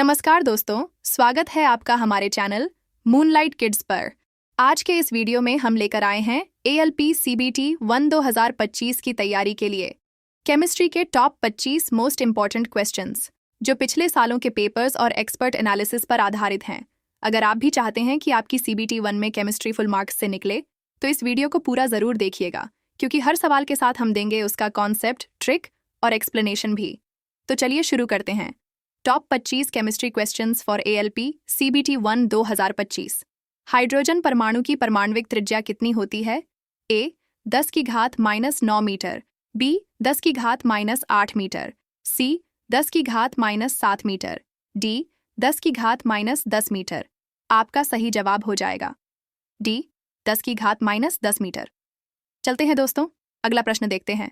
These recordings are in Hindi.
नमस्कार दोस्तों, स्वागत है आपका हमारे चैनल मूनलाइट किड्स पर। आज के इस वीडियो में हम लेकर आए हैं ALP CBT 1 2025 की तैयारी के लिए केमिस्ट्री के टॉप 25 मोस्ट इंपॉर्टेंट क्वेश्चंस जो पिछले सालों के पेपर्स और एक्सपर्ट एनालिसिस पर आधारित हैं। अगर आप भी चाहते हैं कि आपकी CBT 1 में केमिस्ट्री फुल मार्क्स से निकले तो इस वीडियो को पूरा ज़रूर देखिएगा, क्योंकि हर सवाल के साथ हम देंगे उसका कॉन्सेप्ट, ट्रिक और एक्सप्लेनेशन भी। तो चलिए शुरू करते हैं। Top 25 chemistry questions for ALP CBT 1 2025। Hydrogen परमाणु की परमाणविक त्रिज्या कितनी होती है? A 10 की घात -9 मीटर, B 10 की घात -8 मीटर, C 10 की घात -7 मीटर, D 10 की घात -10 मीटर। आपका सही जवाब हो जाएगा D 10 की घात -10 मीटर। चलते हैं दोस्तों, अगला प्रश्न देखते हैं।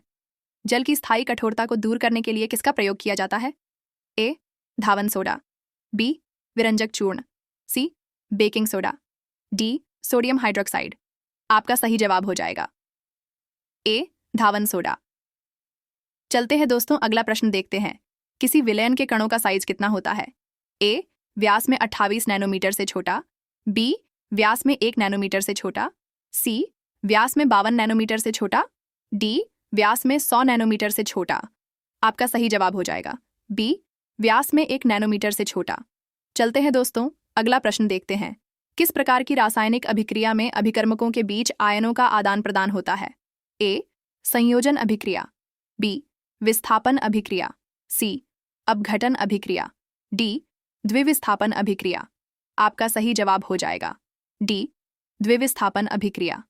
जल की स्थायी कठोरता को दूर करने के लिए किसका प्रयोग किया जाता है? A धावन सोडा, B विरंजक चूर्ण, C baking soda, D sodium hydroxide. आपका सही जवाब हो जाएगा A धावन सोडा। चलते हैं दोस्तों, अगला प्रश्न देखते हैं। किसी विलयन के कणों का साइज कितना होता है? A व्यास में 28 नैनोमीटर से छोटा, B व्यास में 1 नैनोमीटर से छोटा, C व्यास में 52 नैनोमीटर से छोटा, D व्यास में 100 नैनोमीटर से छोटा। आपका सही जवाब हो जाएगा B व्यास में 1 नैनोमीटर से छोटा। चलते हैं दोस्तों, अगला प्रश्न देखते हैं। किस प्रकार की रासायनिक अभिक्रिया में अभिकर्मकों के बीच आयनों का आदान प्रदान होता है? A संयोजन अभिक्रिया, B विस्थापन अभिक्रिया, C अपघटन अभिक्रिया, D द्विविस्थापन अभिक्रिया। आपका सही जवाब हो जाएगा D द्विविस्थापन अभिक्रिया।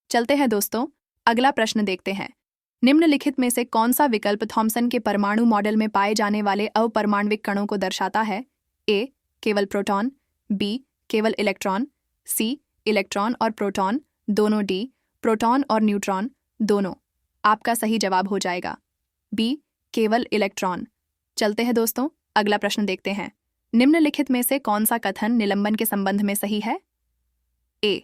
चलते हैं दोस्तों, अगला प्रश्न देखते हैं। निम्नलिखित में से कौन सा विकल्प थॉमसन के परमाणु मॉडल में पाए जाने वाले अपरमाण्विक कणों को दर्शाता है? A केवल प्रोटॉन, B केवल इलेक्ट्रॉन, C इलेक्ट्रॉन और प्रोटॉन दोनों, D प्रोटॉन और न्यूट्रॉन दोनों। आपका सही जवाब हो जाएगा B केवल इलेक्ट्रॉन। चलते हैं दोस्तों, अगला प्रश्न देखते हैं। निम्नलिखित में से कौन सा कथन निलंबन के संबंध में सही है? A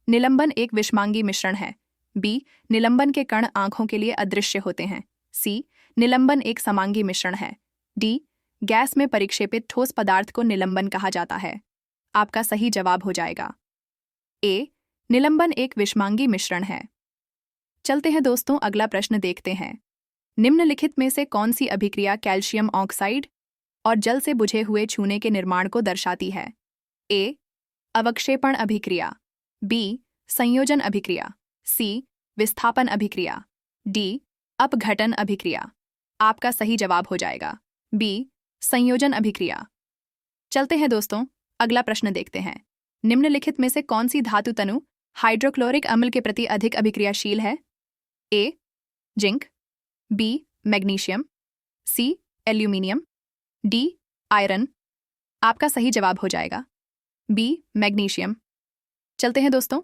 निलंबन एक विषमांगी मिश्रण है, B निलंबन के कण आंखों के लिए अदृश्य होते हैं, C निलंबन एक समांगी मिश्रण है, D गैस में परिक्षेपित ठोस पदार्थ को निलंबन कहा जाता है। आपका सही जवाब हो जाएगा A निलंबन एक विषमांगी मिश्रण है। चलते हैं दोस्तों, अगला प्रश्न देखते हैं। निम्नलिखित में से कौन सी अभिक्रिया कैल्शियम ऑक्साइड और जल से बुझे हुए चूने के निर्माण को दर्शाती है? A अवक्षेपण अभिक्रिया, B संयोजन अभिक्रिया, C विस्थापन अभिक्रिया, D अपघटन अभिक्रिया। आपका सही जवाब हो जाएगा B संयोजन अभिक्रिया। चलते हैं दोस्तों, अगला प्रश्न देखते हैं। निम्नलिखित में से कौन सी धातु तनु हाइड्रोक्लोरिक अम्ल के प्रति अधिक अभिक्रियाशील है? A zinc, B magnesium, C aluminium, D iron. आपका सही जवाब हो जाएगा B मैग्नीशियम। चलते हैं दोस्तों,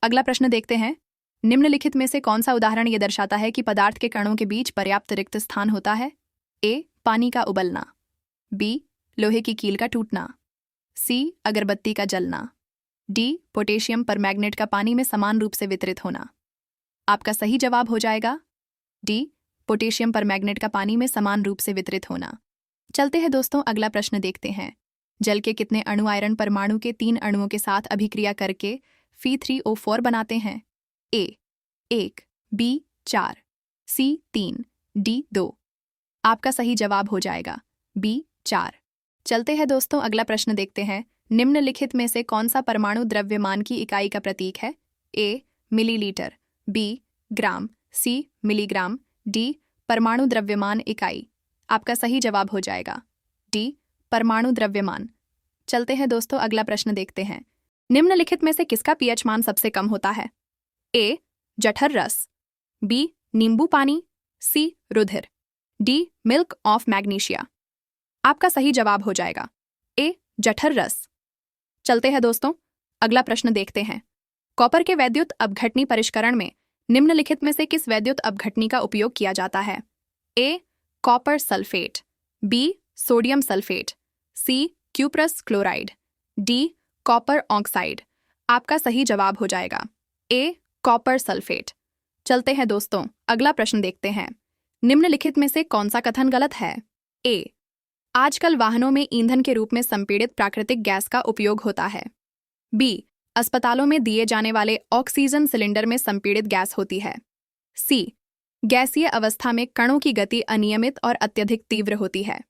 अगला प्रश्न देखते हैं। निम्नलिखित में से कौन सा उदाहरण यह दर्शाता है कि पदार्थ के कणों के बीच पर्याप्त रिक्त स्थान होता है? A पानी का उबलना, B लोहे की कील का टूटना, C अगरबत्ती का जलना, D पोटेशियम परमैंगनेट का पानी में समान रूप से वितरित होना। आपका सही जवाब हो जाएगा D पोटेशियम परमैंगनेट का पानी में समान रूप से वितरित होना। चलते हैं दोस्तों, अगला प्रश्न देखते हैं। जल के कितने अणु आयरन परमाणु के 3 अणुओं के साथ अभिक्रिया करके Fe3O4 बनाते हैं? A 1, B 4, C 3, D 2। आपका सही जवाब हो जाएगा B 4। चलते हैं दोस्तों, अगला प्रश्न देखते हैं। निम्नलिखित में से कौन सा परमाणु द्रव्यमान की इकाई का प्रतीक है? A millilitre, B gram, C milligram, D परमाणु द्रव्यमान इकाई। आपका सही जवाब हो जाएगा D परमाणु द्रव्यमान। चलते हैं दोस्तों, अगला प्रश्न देखते हैं। निम्नलिखित में से किसका pH मान सबसे कम होता है? A जठर रस, B नींबू पानी, C रुधिर, D मिल्क ऑफ मैग्नीशिया। आपका सही जवाब हो जाएगा A जठर रस। चलते हैं दोस्तों, अगला प्रश्न देखते हैं। कॉपर के वैद्युत अपघटनी परिष्करण में निम्नलिखित में से किस वैद्युत अपघटनी का उपयोग किया जाता है? A copper sulphate, B sodium sulphate, C cuprous chloride, D copper oxide. आपका सही जवाब हो जाएगा A कॉपर सल्फेट। चलते हैं दोस्तों, अगला प्रश्न देखते हैं। निम्नलिखित में से कौन सा कथन गलत है? A आजकल वाहनों में ईंधन के रूप में संपीड़ित प्राकृतिक गैस का उपयोग होता है। बी, अस्पतालों में दिए जाने वाले ऑक्सीजन सिलेंडर में संपीड़ित गैस होती है। सी, गैसीय अवस्था में कणों की गति अनियमित और अत्यधिक तीव्र होती है।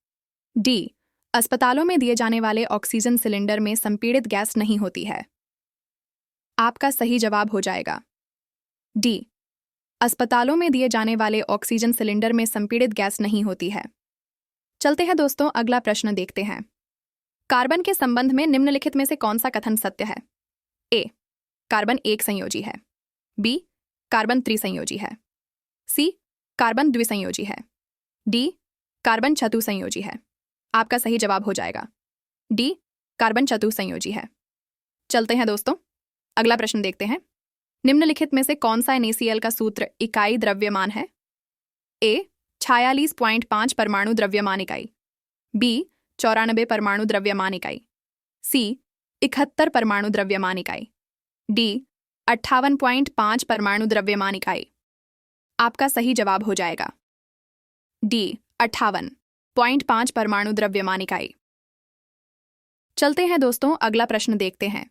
डी, अस्पतालों में दिए जाने वाले ऑक्सीजन सिलेंडर में संपीड़ित गैस नहीं होती है। आपका सही जवाब हो जाएगा डी, अस्पतालों में दिए जाने वाले ऑक्सीजन सिलेंडर में संपीड़ित गैस नहीं होती है। चलते हैं दोस्तों, अगला प्रश्न देखते हैं। कार्बन के संबंध में निम्नलिखित में से कौन सा कथन सत्य है? ए, कार्बन एक संयोजी है। बी, कार्बन त्रिसंयोजी है। सी, कार्बन द्विसंयोजी है। डी, कार्बन चतुसंयोजी है। आपका सही जवाब हो जाएगा डी, कार्बन चतुसंयोजी है। चलते हैं दोस्तों, अगला प्रश्न देखते हैं। निम्नलिखित में से कौन सा NaCl का सूत्र इकाई द्रव्यमान है? ए, 46.5 परमाणु द्रव्यमान इकाई। बी, 94 परमाणु द्रव्यमान इकाई। सी, 71 परमाणु द्रव्यमान इकाई। डी, 58.5 परमाणु द्रव्यमान इकाई। आपका सही जवाब हो जाएगा डी, 58.5 परमाणु द्रव्यमान इकाई। चलते हैं दोस्तों, अगला प्रश्न देखते हैं।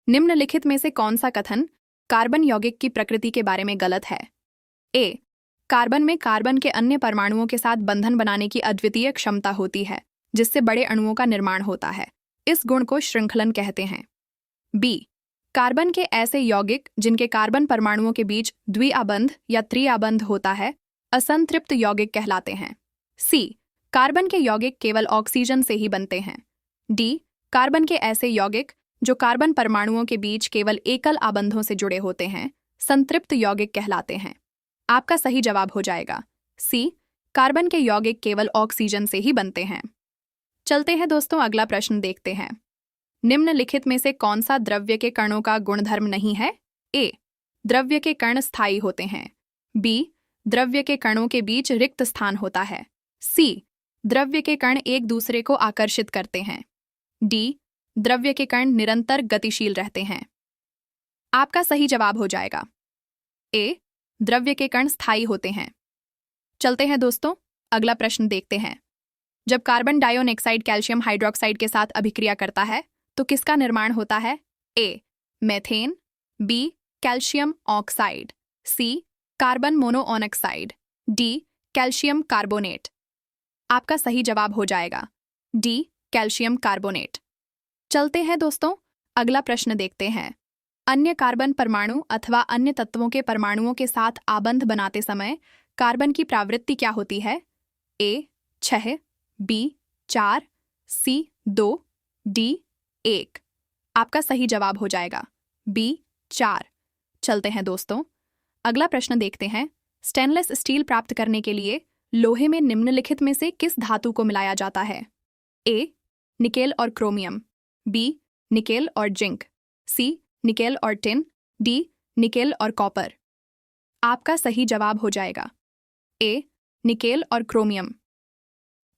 निम्नलिखित में से कौन सा कथन कार्बन यौगिक की प्रकृति के बारे में गलत है? ए, कार्बन में कार्बन के अन्य परमाणुओं के साथ बंधन बनाने की अद्वितीय क्षमता होती है, जिससे बड़े अणुओं का निर्माण होता है। इस गुण को श्रृंखलन कहते हैं। बी, कार्बन के ऐसे यौगिक जिनके कार्बन परमाणुओं के बीच द्विआबंध या त्रिआबंध होता है, असंतृप्त यौगिक कहलाते हैं। सी, कार्बन के यौगिक केवल ऑक्सीजन से ही बनते हैं। डी, कार्बन के ऐसे यौगिक जो कार्बन परमाणुओं के बीच केवल एकल आबंधों से जुड़े होते हैं, संतृप्त यौगिक कहलाते हैं। आपका सही जवाब हो जाएगा सी, कार्बन के यौगिक केवल ऑक्सीजन से ही बनते हैं। चलते हैं दोस्तों, अगला प्रश्न देखते हैं। निम्नलिखित में से कौन सा द्रव्य के कणों का गुणधर्म नहीं है? ए, द्रव्य के कण स्थायी होते हैं। बी, द्रव्य के कणों के बीच रिक्त स्थान होता है। सी, द्रव्य के कण एक दूसरे को आकर्षित करते हैं। डी, द्रव्य के कण निरंतर गतिशील रहते हैं। आपका सही जवाब हो जाएगा ए, द्रव्य के कण स्थायी होते हैं। चलते हैं दोस्तों, अगला प्रश्न देखते हैं। जब कार्बन डाइऑक्साइड कैल्शियम हाइड्रोक्साइड के साथ अभिक्रिया करता है तो किसका निर्माण होता है? A, methane. B, calcium oxide. C, carbon monoxide. D, calcium carbonate. आपका सही जवाब हो जाएगा डी, कैल्शियम कार्बोनेट। चलते हैं दोस्तों, अगला प्रश्न देखते हैं। अन्य कार्बन परमाणु अथवा अन्य तत्वों के परमाणुओं के साथ आबंध बनाते समय कार्बन की प्रवृत्ति क्या होती है? ए, 6। बी, 4। सी, 2। डी, 1। आपका सही जवाब हो जाएगा बी, 4। चलते हैं दोस्तों, अगला प्रश्न देखते हैं। स्टेनलेस स्टील प्राप्त करने के लिए लोहे में निम्नलिखित में से किस धातु को मिलाया जाता है? ए, निकेल और क्रोमियम। बी, निकेल और जिंक। सी, निकेल और टिन। डी, निकेल और कॉपर। आपका सही जवाब हो जाएगा ए, निकेल और क्रोमियम।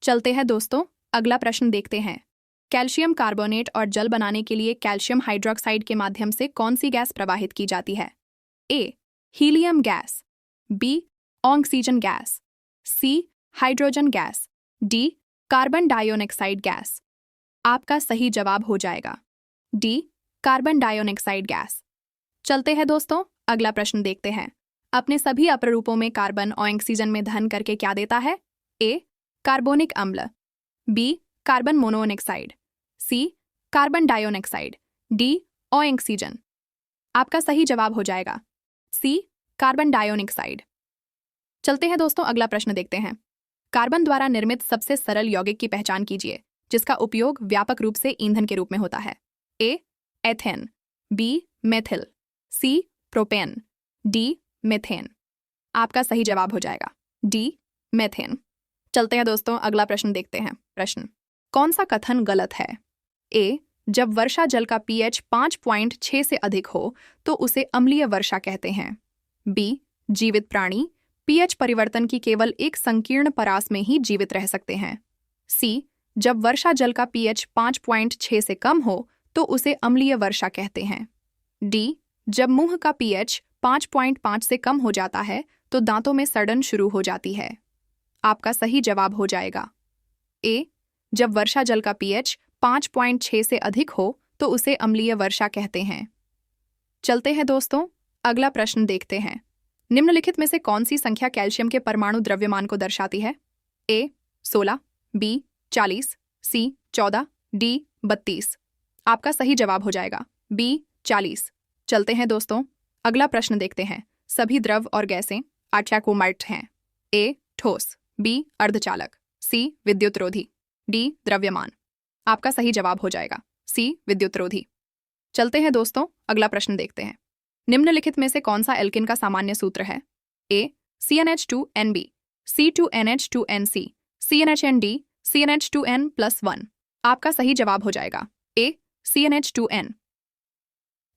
चलते हैं दोस्तों, अगला प्रश्न देखते हैं। कैल्शियम कार्बोनेट और जल बनाने के लिए कैल्शियम हाइड्रोक्साइड के माध्यम से कौन सी गैस प्रवाहित की जाती है? A, helium gas. B, oxygen gas. C, hydrogen gas. D, carbon dioxide gas. आपका सही जवाब हो जाएगा डी, कार्बन डाइऑक्साइड गैस। चलते हैं दोस्तों, अगला प्रश्न देखते हैं। अपने सभी अपरूपों में कार्बन ऑक्सीजन में धन करके क्या देता है? ए, कार्बोनिक अम्ल। B, carbon monoxide. C, carbon dioxide. D, oxygen. आपका सही जवाब हो जाएगा सी, कार्बन डाइऑक्साइड। चलते हैं दोस्तों, अगला प्रश्न देखते हैं। कार्बन द्वारा निर्मित सबसे सरल यौगिक की पहचान कीजिए जिसका उपयोग व्यापक रूप से ईंधन के रूप में होता है। A, ethane. B, methyl. C, propane. D, methane. आपका सही जवाब हो जाएगा डी, मीथेन। चलते हैं दोस्तों, अगला प्रश्न देखते हैं। प्रश्न, कौन सा कथन गलत है? ए, जब वर्षा जल का pH 5.6 से अधिक हो तो उसे अम्लीय वर्षा कहते हैं। बी, जीवित प्राणी pH परिवर्तन की केवल एक संकीर्ण परास में ही जीवित रह सकते हैं। सी, जब वर्षा जल का pH 5.6 से कम हो तो उसे अम्लीय वर्षा कहते हैं। डी, जब मुंह का pH 5.5 से कम हो जाता है तो दांतों में सड़न शुरू हो जाती है। आपका सही जवाब हो जाएगा ए, जब वर्षा जल का pH 5.6 से अधिक हो तो उसे अम्लीय वर्षा कहते हैं। चलते हैं दोस्तों, अगला प्रश्न देखते हैं। निम्नलिखित में से कौन सी संख्या कैल्शियम के परमाणु द्रव्यमान को दर्शाती है? ए 16, बी 40, सी 14, डी 32। आपका सही जवाब हो जाएगा बी 40। चलते हैं दोस्तों, अगला प्रश्न देखते हैं। सभी द्रव और गैसें आट्याकोमाइट हैं। ए ठोस, बी अर्धचालक, सी विद्युतरोधी, डी द्रव्यमान। आपका सही जवाब हो जाएगा सी विद्युतरोधी। चलते हैं दोस्तों, अगला प्रश्न देखते हैं। निम्नलिखित में से कौन सा एल्किन का सामान्य सूत्र है? ए CnH2nB, C2NH2nC, CnHnD, CnH2n+1। आपका सही जवाब हो जाएगा ए CnH2n।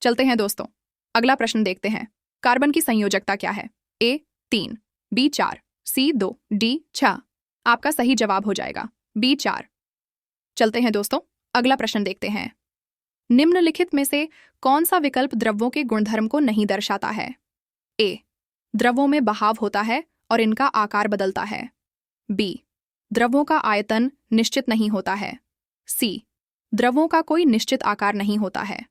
चलते हैं दोस्तों, अगला प्रश्न देखते हैं। कार्बन की संयोजकता क्या है? ए 3, बी 4, सी 2, डी 6। आपका सही जवाब हो जाएगा बी 4। चलते हैं दोस्तों, अगला प्रश्न देखते हैं। निम्नलिखित में से कौन सा विकल्प द्रव्यों के गुणधर्म को नहीं दर्शाता है? ए द्रव्यों में बहाव होता है और इनका आकार बदलता है। बी द्रव्यों का आयतन निश्चित नहीं होता है। सी द्रव्यों का कोई निश्चित आकार नहीं होता है।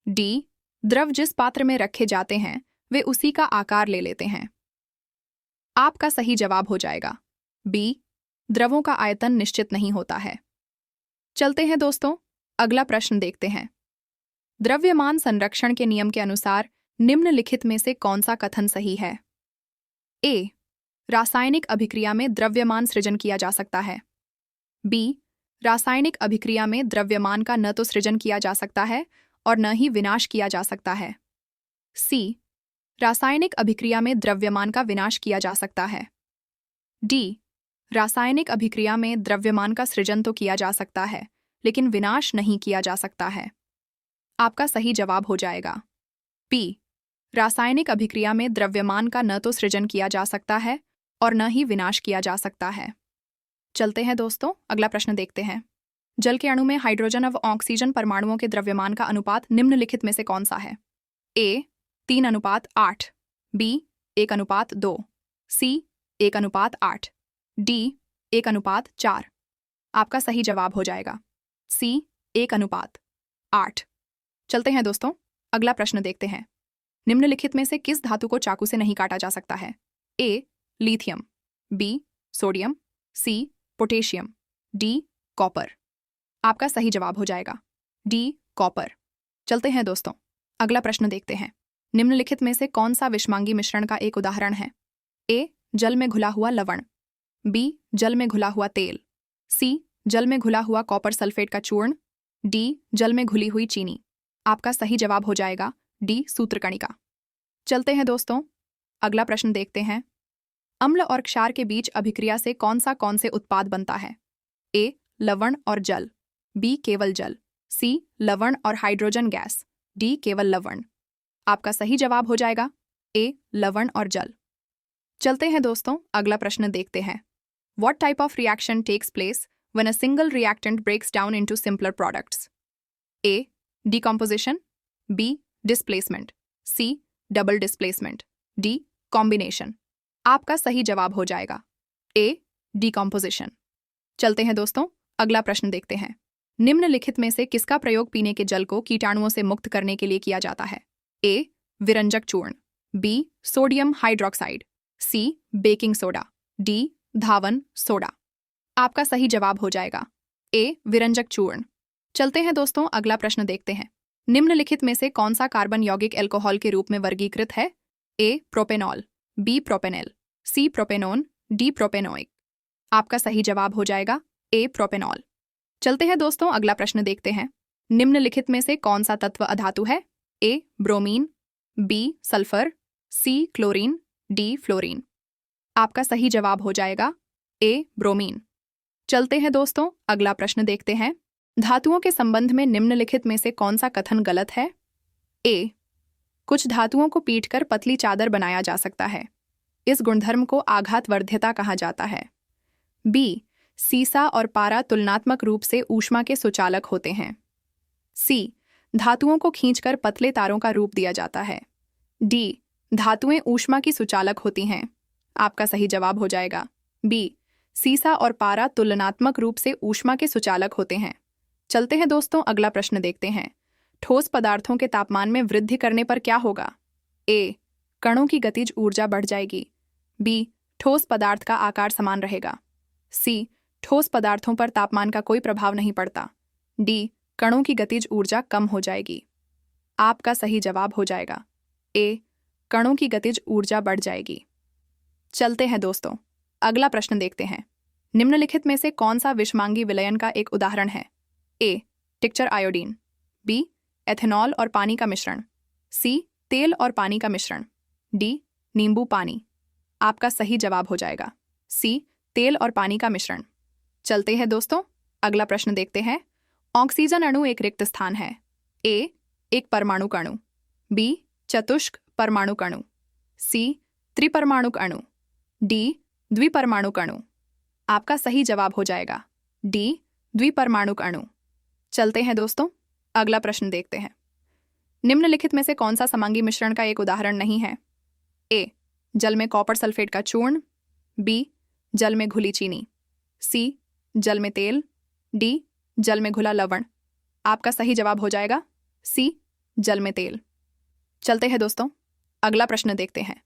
डी द्रव जिस पात्र में रखे जाते हैं वे उसी का आकार ले लेते हैं। आपका सही जवाब हो जाएगा बी द्रवों का आयतन निश्चित नहीं होता है। चलते हैं दोस्तों, अगला प्रश्न देखते हैं। द्रव्यमान संरक्षण के नियम के अनुसार निम्नलिखित में से कौन सा कथन सही है? ए रासायनिक अभिक्रिया में द्रव्यमान सृजन किया जा सकता है। बी रासायनिक अभिक्रिया में द्रव्यमान का न तो सृजन किया जा सकता है और न ही विनाश किया जा सकता है। सी रासायनिक अभिक्रिया में द्रव्यमान का विनाश किया जा सकता है। डी रासायनिक अभिक्रिया में द्रव्यमान का सृजन तो किया जा सकता है लेकिन विनाश नहीं किया जा सकता है। आपका सही जवाब हो जाएगा पी रासायनिक अभिक्रिया में द्रव्यमान का न तो सृजन किया जा सकता है और न ही विनाश किया जा सकता है। चलते हैं दोस्तों, अगला प्रश्न देखते हैं। जल के अणु में हाइड्रोजन और ऑक्सीजन परमाणुओं के द्रव्यमान का अनुपात निम्नलिखित में से कौन सा है? ए 3:8, बी 1:2, सी 1:8, डी 1:4। आपका सही जवाब हो जाएगा सी 1:8। चलते हैं दोस्तों, अगला प्रश्न देखते हैं। निम्नलिखित में से किस धातु को चाकू से नहीं काटा जा सकता है? A lithium, B sodium, C potassium, D copper. आपका सही जवाब हो जाएगा डी कॉपर। चलते हैं दोस्तों, अगला प्रश्न देखते हैं। निम्नलिखित में से कौन सा विषमांगी मिश्रण का एक उदाहरण है? ए जल में घुला हुआ लवण, बी जल में घुला हुआ तेल, सी जल में घुला हुआ कॉपर सल्फेट का चूर्ण, डी जल में घुली हुई चीनी। आपका सही जवाब हो जाएगा डी सूत्रकणिका। चलते हैं दोस्तों, अगला प्रश्न देखते हैं। अम्ल और क्षार के बीच अभिक्रिया से कौन से उत्पाद बनता है? ए लवण और जल, बी केवल जल, सी लवण और हाइड्रोजन गैस, डी केवल लवण। आपका सही जवाब हो जाएगा ए लवण और जल। चलते हैं दोस्तों, अगला प्रश्न देखते हैं। What type of reaction takes place when a single reactant breaks down into simpler products? A. Decomposition, B. Displacement, C. Double displacement, D. Combination। आपका सही जवाब हो जाएगा A. Decomposition। चलते हैं दोस्तों, अगला प्रश्न देखते हैं। निम्नलिखित में से किसका प्रयोग पीने के जल को कीटाणुओं से मुक्त करने के लिए किया जाता है? A. विरंजक चूर्ण, B. Sodium hydroxide, C. Baking soda, D. धावन सोडा। आपका सही जवाब हो जाएगा ए विरंजक चूर्ण। चलते हैं दोस्तों, अगला प्रश्न देखते हैं। निम्नलिखित में से कौन सा कार्बन यौगिक अल्कोहल के रूप में वर्गीकृत है? ए प्रोपेनॉल, बी प्रोपेनेल, सी प्रोपेनोन, डी प्रोपेनोइक। आपका सही जवाब हो जाएगा ए प्रोपेनॉल। चलते हैं दोस्तों, अगला प्रश्न देखते हैं। निम्नलिखित में से कौन सा तत्व अधातु है? ए ब्रोमीन, बी सल्फर, सी क्लोरीन, डी फ्लोरीन। आपका सही जवाब हो जाएगा ए ब्रोमीन। चलते हैं दोस्तों, अगला प्रश्न देखते हैं। धातुओं के संबंध में निम्नलिखित में से कौन सा कथन गलत है? ए कुछ धातुओं को पीटकर पतली चादर बनाया जा सकता है, इस गुणधर्म को आघातवर्ध्यता कहा जाता है। बी सीसा और पारा तुलनात्मक रूप से ऊष्मा के सुचालक होते हैं। सी धातुओं को खींचकर पतले तारों का रूप दिया जाता है। डी धातुएं ऊष्मा की सुचालक होती हैं। आपका सही जवाब हो जाएगा बी सीसा और पारा तुलनात्मक रूप से ऊष्मा के सुचालक होते हैं। चलते हैं दोस्तों, अगला प्रश्न देखते हैं। ठोस पदार्थों के तापमान में वृद्धि करने पर क्या होगा? ए. कणों की गतिज ऊर्जा बढ़ जाएगी। बी. ठोस पदार्थ का आकार समान रहेगा। सी. ठोस पदार्थों पर तापमान का कोई प्रभाव नहीं पड़ता। डी. कणों की गतिज ऊर्जा कम हो जाएगी। आपका सही जवाब हो जाएगा ए. कणों की गतिज ऊर्जा बढ़ जाएगी। चलते हैं दोस्तों, अगला प्रश्न देखते हैं। निम्नलिखित में से कौन सा विषमांगी विलयन का एक उदाहरण है? ए. टिक्चर आयोडीन। बी. एथेनॉल और पानी का मिश्रण। सी. तेल और पानी का मिश्रण। डी. नींबू पानी। आपका सही जवाब हो जाएगा सी. तेल और पानी का मिश्रण। चलते हैं दोस्तों, अगला प्रश्न देखते हैं। ऑक्सीजन अणु एक रिक्त स्थान है। ए. एक परमाणु अणु। बी. चतुष्क परमाणु अणु। सी. त्रिपरमाणुक अणु। डी. द्विपरमाणुक अणु। आपका सही जवाब हो जाएगा डी. द्विपरमाणुक अणु। चलते हैं दोस्तों, अगला प्रश्न देखते हैं। निम्नलिखित में से कौन सा समांगी मिश्रण का एक उदाहरण नहीं है? ए. जल में कॉपर सल्फेट का चूर्ण। बी. जल में घुली चीनी। सी. जल में तेल। डी. जल में घुला लवण। आपका सही जवाब हो जाएगा सी. जल में तेल। चलते हैं दोस्तों, अगला प्रश्न देखते हैं।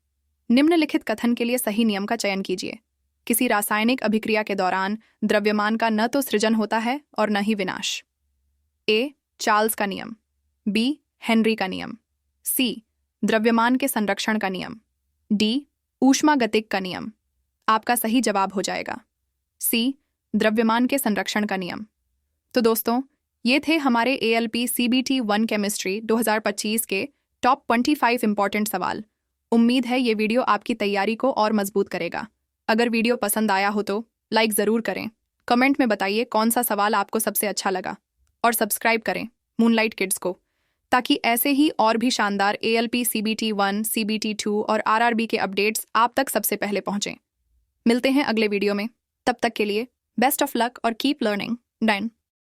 निम्नलिखित कथन के लिए सही नियम का चयन कीजिए। किसी रासायनिक अभिक्रिया के दौरान द्रव्यमान का न तो सृजन होता है और न ही विनाश। ए. चार्ल्स का नियम। बी. हेनरी का नियम। सी. द्रव्यमान के संरक्षण का नियम। डी. ऊष्मागतिक का नियम। आपका सही जवाब हो जाएगा सी. द्रव्यमान के संरक्षण का नियम। तो दोस्तों, ये थे हमारे ALP CBT 1 केमिस्ट्री 2025 के टॉप 25 इंपॉर्टेंट सवाल। उम्मीद है ये वीडियो आपकी तैयारी को और मजबूत करेगा। अगर वीडियो पसंद आया हो तो लाइक ज़रूर करें, कमेंट में बताइए कौन सा सवाल आपको सबसे अच्छा लगा, और सब्सक्राइब करें मूनलाइट किड्स को, ताकि ऐसे ही और भी शानदार ALP CBT 1, CBT 2 और RRB के अपडेट्स आप तक सबसे पहले पहुंचें। मिलते हैं अगले वीडियो में, तब तक के लिए बेस्ट ऑफ लक और कीप लर्निंग। डन।